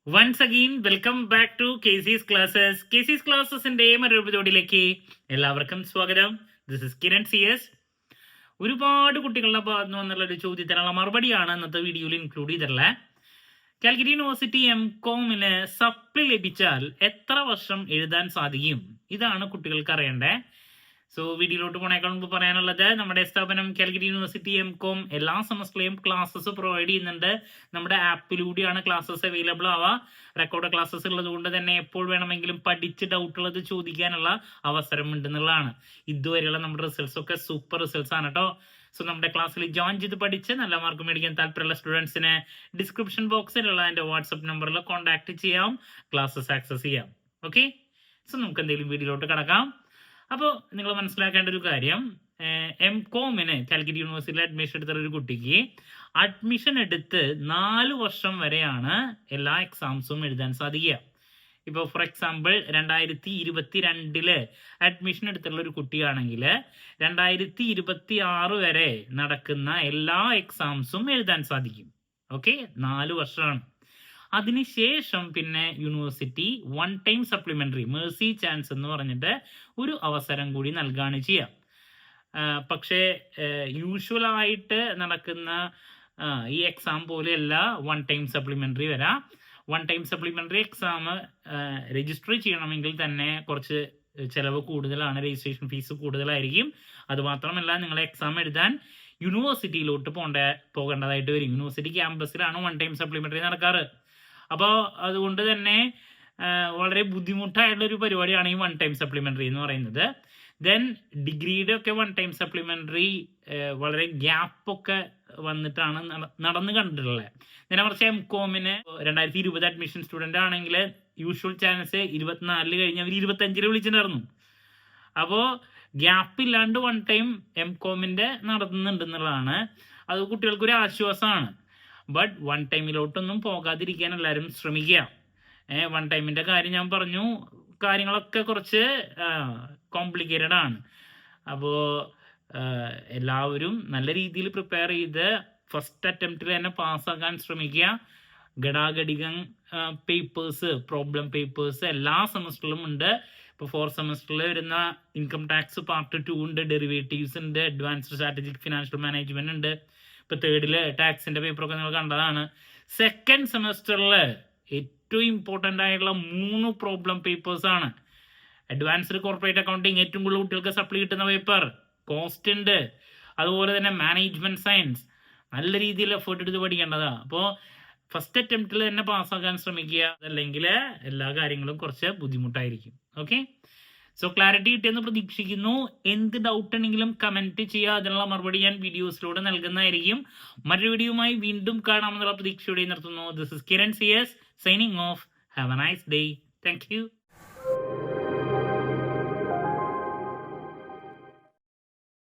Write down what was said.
Once again welcome back to KC's classes. KC's ക്ലാസ്സസിന്റെ മറ്റൊരു എപ്പിസോഡിലേക്ക് എല്ലാവർക്കും സ്വാഗതം. This is Kiran CS. ഒരുപാട് കുട്ടികളുടെ ഭാഗത്ത് വന്നുള്ള ഒരു ചോദ്യത്തിനുള്ള മറുപടിയാണ് ഇന്നത്തെ വീഡിയോയിൽ ഇൻക്ലൂഡ് ചെയ്തിട്ടുള്ളത്. കാലിക്കറ്റ് യൂണിവേഴ്സിറ്റി MCOMന് സപ്ലി ലഭിച്ചാൽ എത്ര വർഷം എഴുതാൻ സാധിക്കും? ഇതാണ് കുട്ടികൾക്ക് അറിയേണ്ടത്. സോ വീഡിയോയിലോട്ട് പോണേക്കാൾ മുമ്പ് പറയാനുള്ളത്, നമ്മുടെ സ്ഥാപനം കാലിക്കറ്റ് യൂണിവേഴ്സിറ്റി MCOM എല്ലാ സെമസ്റ്ററിലെയും ക്ലാസ്സസ് പ്രൊവൈഡ് ചെയ്യുന്നുണ്ട്. നമ്മുടെ ആപ്പിലൂടെയാണ് ക്ലാസ്സസ് അവൈലബിൾ ആവുക. റെക്കോർഡ് ക്ലാസ്സസ് ഉള്ളത് കൊണ്ട് തന്നെ എപ്പോൾ വേണമെങ്കിലും പഠിച്ച് ഡൗട്ട് ഉള്ളത് ചോദിക്കാനുള്ള അവസരം ഉണ്ടെന്നുള്ളതാണ്. ഇതുവരെയുള്ള നമ്മുടെ റിസൾട്ട്സ് ഒക്കെ സൂപ്പർ റിസൾട്ട്സ് ആണ് കേട്ടോ. സോ നമ്മുടെ ക്ലാസ്സിൽ ജോയിൻ ചെയ്ത് പഠിച്ച് നല്ല മാർക്ക് മേടിക്കാൻ താല്പര്യമുള്ള സ്റ്റുഡൻസിന് ഡിസ്ക്രിപ്ഷൻ ബോക്സിലുള്ള എൻ്റെ വാട്സപ്പ് നമ്പറിൽ കോൺടാക്ട് ചെയ്യാം, ക്ലാസ്സസ് ആക്സസ് ചെയ്യാം. ഓക്കെ, സോ നമുക്ക് എന്തെങ്കിലും വീഡിയോയിലോട്ട് കിടക്കാം. അപ്പോൾ നിങ്ങൾ മനസ്സിലാക്കേണ്ട ഒരു കാര്യം, MCOMന് കാലിക്കറ്റ് യൂണിവേഴ്സിറ്റിയിൽ അഡ്മിഷൻ എടുത്ത ഒരു കുട്ടിക്ക് അഡ്മിഷൻ എടുത്ത് 4 വർഷം വരെയാണ് എല്ലാ എക്സാംസും എഴുതാൻ സാധിക്കുക. ഇപ്പോൾ ഫോർ എക്സാമ്പിൾ 2022 അഡ്മിഷൻ എടുത്തുള്ള ഒരു കുട്ടിയാണെങ്കിൽ 2026 വരെ നടക്കുന്ന എല്ലാ എക്സാംസും എഴുതാൻ സാധിക്കും. ഓക്കെ, 4 വർഷമാണ്. അതിനുശേഷം പിന്നെ university 1 time supplementary Mercy chance എന്ന് പറഞ്ഞിട്ട് ഒരു അവസരം കൂടി നൽകുകയാണ് ചെയ്യുക. പക്ഷേ യൂഷ്വലായിട്ട് നടക്കുന്ന ഈ എക്സാം പോലെയല്ല 1 ടൈം സപ്ലിമെന്ററി വരാം. 1 ടൈം സപ്ലിമെന്ററി എക്സാം രജിസ്റ്റർ ചെയ്യണമെങ്കിൽ തന്നെ കുറച്ച് ചിലവ് കൂടുതലാണ്, രജിസ്ട്രേഷൻ ഫീസ് കൂടുതലായിരിക്കും. അതുമാത്രമല്ല, നിങ്ങൾ എക്സാം എഴുതാൻ യൂണിവേഴ്സിറ്റിയിലോട്ട് പോകേണ്ടതായിട്ട് വരും. യൂണിവേഴ്സിറ്റി ക്യാമ്പസിലാണ് 1 ടൈം സപ്ലിമെന്ററി നടക്കാറ്. അപ്പോൾ അതുകൊണ്ട് തന്നെ വളരെ ബുദ്ധിമുട്ടായിട്ടുള്ള ഒരു പരിപാടിയാണ് ഈ 1 ടൈം സപ്ലിമെന്ററി എന്ന് പറയുന്നത്. ദെൻ ഡിഗ്രിയുടെ ഒക്കെ 1 ടൈം സപ്ലിമെന്ററി വളരെ ഗ്യാപ്പൊക്കെ വന്നിട്ടാണ് നടന്നു കണ്ടിട്ടുള്ളത്. നേരെ മറിച്ച് MCOMന് 2020 അഡ്മിഷൻ സ്റ്റുഡൻ്റ് ആണെങ്കിൽ യൂഷ്വൽ ചാൻസ് 24 കഴിഞ്ഞ് അവർ 25 വിളിച്ചിട്ടുണ്ടായിരുന്നു. അപ്പോൾ ഗ്യാപ്പ് ഇല്ലാണ്ട് 1 ടൈം MCOMന്റെ നടത്തുന്നുണ്ടെന്നുള്ളതാണ്. അത് കുട്ടികൾക്കൊരു ആശ്വാസമാണ്. ബട്ട് 1 ടൈമിലോട്ടൊന്നും പോകാതിരിക്കാൻ എല്ലാവരും ശ്രമിക്കുക. 1 ടൈമിൻ്റെ കാര്യം ഞാൻ പറഞ്ഞു, കാര്യങ്ങളൊക്കെ കുറച്ച് കോംപ്ലിക്കേറ്റഡ് ആണ്. അപ്പോൾ എല്ലാവരും നല്ല രീതിയിൽ പ്രിപ്പയർ ചെയ്ത് ഫസ്റ്റ് അറ്റംപ്റ്റിൽ തന്നെ പാസ്സാക്കാൻ ശ്രമിക്കുക. ഘടാഘടികം പേപ്പേഴ്സ്, പ്രോബ്ലം പേപ്പേഴ്സ് എല്ലാ സെമസ്റ്ററിലും ഉണ്ട്. ഇപ്പോൾ 4th സെമസ്റ്ററിൽ വരുന്ന ഇൻകം ടാക്സ് പാർട്ട് 2 ഉണ്ട്, ഡെറിവേറ്റീവ്സ് ഉണ്ട്, അഡ്വാൻസ്ഡ് സ്ട്രാറ്റജിക് ഫിനാൻഷ്യൽ മാനേജ്മെന്റ് ഉണ്ട്. ഇപ്പോൾ 3rd ടാക്സിന്റെ പേപ്പറൊക്കെ നിങ്ങൾ കണ്ടതാണ്. 2nd സെമസ്റ്ററിൽ ഏറ്റവും ഇമ്പോർട്ടൻ്റ് ആയിട്ടുള്ള 3 പ്രോബ്ലം പേപ്പേഴ്സ് ആണ്. അഡ്വാൻസ്ഡ് കോർപ്പറേറ്റ് അക്കൗണ്ടിങ് ഏറ്റവും കൂടുതൽ കുട്ടികൾക്ക് സപ്ലി കിട്ടുന്ന പേപ്പർ, കോസ്റ്റ് ഉണ്ട്, അതുപോലെ തന്നെ മാനേജ്മെന്റ് സയൻസ്. നല്ല രീതിയിൽ എഫേർട്ട് എടുത്ത് പഠിക്കേണ്ടതാണ്. അപ്പോൾ ഫസ്റ്റ് അറ്റംപ്റ്റിൽ തന്നെ പാസ്സാക്കാൻ ശ്രമിക്കുക, അതല്ലെങ്കിൽ എല്ലാ കാര്യങ്ങളും കുറച്ച് ബുദ്ധിമുട്ടായിരിക്കും. ഓക്കെ, സോ ക്ലാരിറ്റി കിട്ടിയെന്ന് പ്രതീക്ഷിക്കുന്നു. എന്ത് ഡൗട്ട് ഉണ്ടെങ്കിലും കമന്റ് ചെയ്യുക, അതിനുള്ള മറുപടി ഞാൻ വീഡിയോസിലൂടെ നൽകുന്നതായിരിക്കും. മറ്റൊരു വീഡിയോയുമായി വീണ്ടും കാണാമെന്നുള്ള പ്രതീക്ഷയോടെ നിർത്തുന്നു. This is Kiran CS signing off. Have a nice day. Thank U.